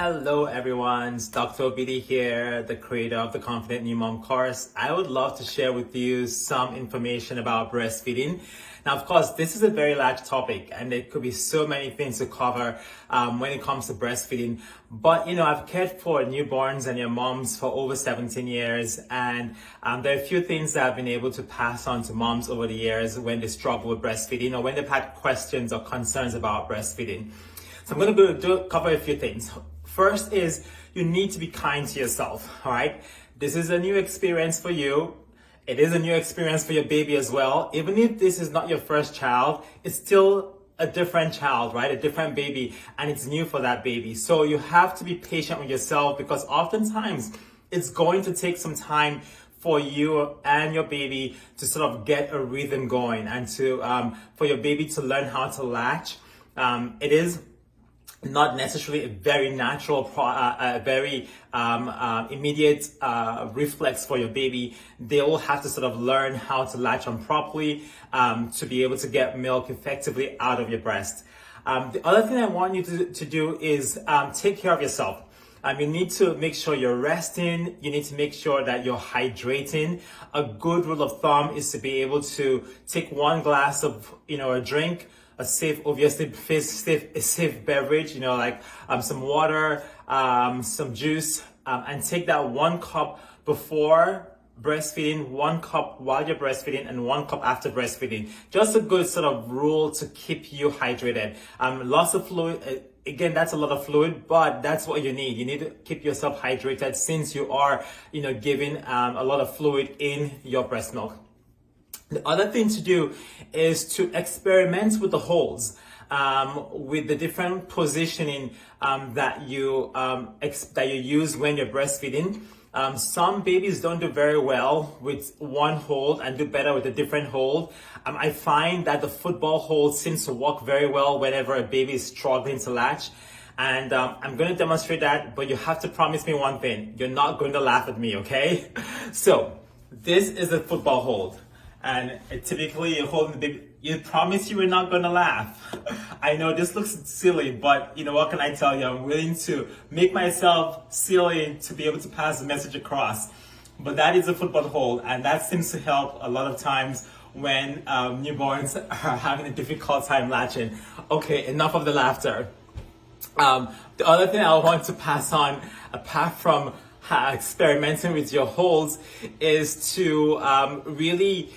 Hello everyone, it's Dr. Obidi here, the creator of the Confident New Mom course. I would love to share with you some information about breastfeeding. Now, of course, this is a very large topic and there could be so many things to cover when it comes to breastfeeding. But, I've cared for newborns and their moms for over 17 years. And there are a few things that I've been able to pass on to moms over the years when they struggle with breastfeeding or when they've had questions or concerns about breastfeeding. So I'm going to cover a few things. First is you need to be kind to yourself, all right? This is a new experience for you. It is a new experience for your baby as well. Even if this is not your first child, it's still a different child, right? A different baby, and it's new for that baby. So you have to be patient with yourself because oftentimes it's going to take some time for you and your baby to sort of get a rhythm going and to for your baby to learn how to latch. It is not necessarily a very natural, immediate reflex for your baby. They will have to sort of learn how to latch on properly to be able to get milk effectively out of your breast. The other thing I want you to do is take care of yourself. You need to make sure you're resting. You need to make sure that you're hydrating. A good rule of thumb is to be able to take one glass of, a drink, a safe beverage, like some water, some juice, and take that 1 cup before breastfeeding, 1 cup while you're breastfeeding, and 1 cup after breastfeeding. Just a good sort of rule to keep you hydrated. Lots of fluid. Again, that's a lot of fluid, but that's what you need. You need to keep yourself hydrated since you are, giving a lot of fluid in your breast milk. The other thing to do is to experiment with the holds, with the different positioning that you use when you're breastfeeding. Some babies don't do very well with one hold and do better with a different hold. I find that the football hold seems to work very well whenever a baby is struggling to latch. And I'm going to demonstrate that, but you have to promise me one thing. You're not going to laugh at me, okay? So this is a football hold. And typically you're holding the baby. You promise you are not going to laugh. I know this looks silly, but what can I tell you? I'm willing to make myself silly to be able to pass the message across. But that is a football hold, and that seems to help a lot of times when newborns are having a difficult time latching. Okay, enough of the laughter. The other thing I want to pass on, apart from experimenting with your holds, is to really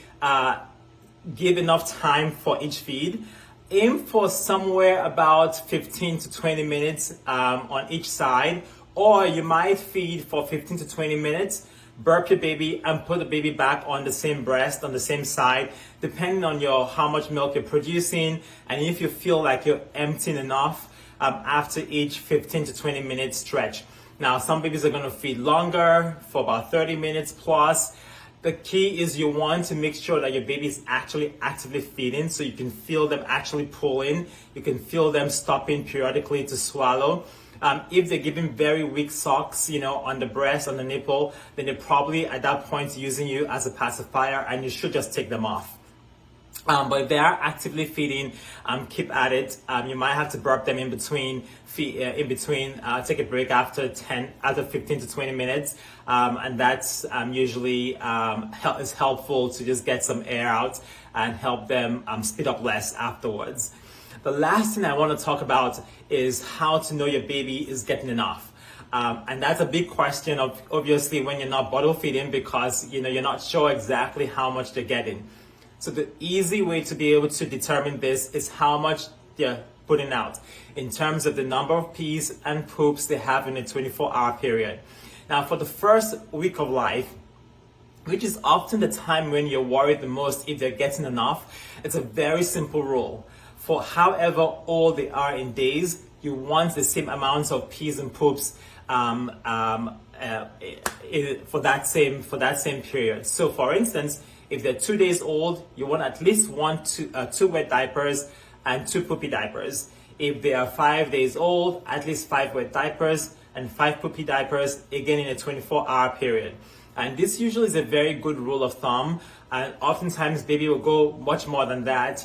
give enough time for each feed. Aim for somewhere about 15 to 20 minutes on each side, or you might feed for 15 to 20 minutes, burp your baby and put the baby back on the same breast, on the same side, depending on how much milk you're producing and if you feel like you're emptying enough after each 15 to 20 minute stretch. Now, some babies are going to feed longer for about 30 minutes plus. The key is you want to make sure that your baby is actually actively feeding, so you can feel them actually pulling. You can feel them stopping periodically to swallow. If they're giving very weak sucks, on the breast, on the nipple, then they're probably at that point using you as a pacifier, and you should just take them off. But if they are actively feeding, keep at it. You might have to burp them in between, take a break after 15 to 20 minutes. And that's usually is helpful to just get some air out and help them speed up less afterwards. The last thing I want to talk about is how to know your baby is getting enough. And that's a big question, obviously, when you're not bottle feeding because you're not sure exactly how much they're getting. So the easy way to be able to determine this is how much they're putting out in terms of the number of pees and poops they have in a 24-hour period. Now, for the first week of life, which is often the time when you're worried the most if they're getting enough, it's a very simple rule. For however old they are in days, you want the same amounts of pees and poops for that same period. So, for instance, if they're 2 days old, you want at least two wet diapers and 2 poopy diapers. If they are 5 days old, at least 5 wet diapers and 5 poopy diapers, again in a 24-hour period. And this usually is a very good rule of thumb. And oftentimes baby will go much more than that,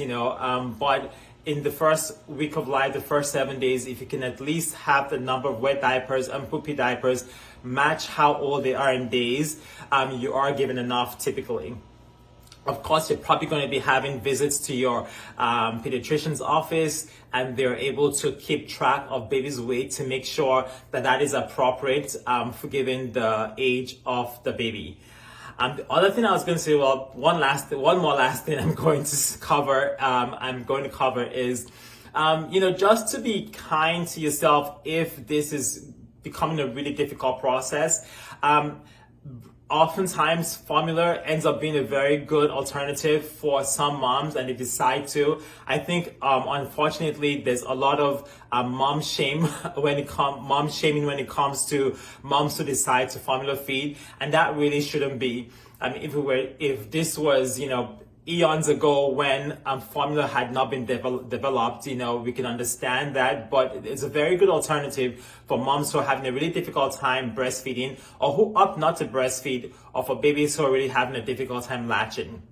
but in the first week of life, the first 7 days, if you can at least have the number of wet diapers and poopy diapers match how old they are in days, you are given enough typically. Of course, you're probably going to be having visits to your pediatrician's office, and they're able to keep track of baby's weight to make sure that that is appropriate for given the age of the baby. The other thing I was going to say, well, one more last thing I'm going to cover is, just to be kind to yourself if this is becoming a really difficult process. Oftentimes, formula ends up being a very good alternative for some moms, and they decide to. I think, unfortunately, there's a lot of mom shaming when it comes to moms who decide to formula feed, and that really shouldn't be. I mean, if this was, eons ago when formula had not been developed, we can understand that, but it's a very good alternative for moms who are having a really difficult time breastfeeding, or who opt not to breastfeed, or for babies who are really having a difficult time latching,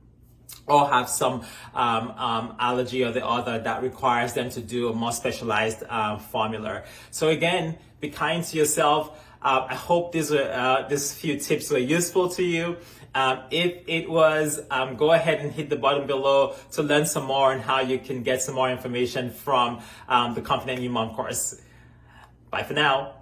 or have some allergy or the other that requires them to do a more specialized formula. So again, be kind to yourself. I hope these few tips were useful to you. If it was, go ahead and hit the button below to learn some more on how you can get some more information from the Confident New Mom course. Bye for now.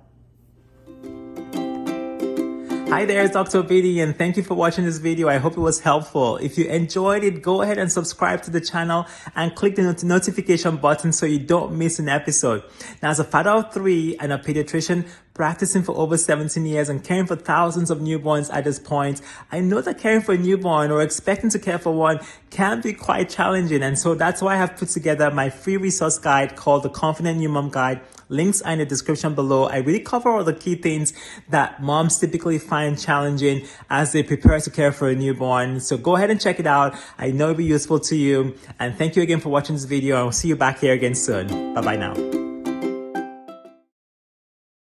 Hi there, it's Dr. Obidi, and thank you for watching this video. I hope it was helpful. If you enjoyed it, go ahead and subscribe to the channel and click the notification button so you don't miss an episode. Now, as a father of 3 and a pediatrician practicing for over 17 years and caring for thousands of newborns at this point, I know that caring for a newborn or expecting to care for one can be quite challenging. And so that's why I have put together my free resource guide called the Confident New Mom Guide. Links are in the description below. I really cover all the key things that moms typically find challenging as they prepare to care for a newborn. So go ahead and check it out. I know it'll be useful to you. And thank you again for watching this video. I'll see you back here again soon. Bye-bye now.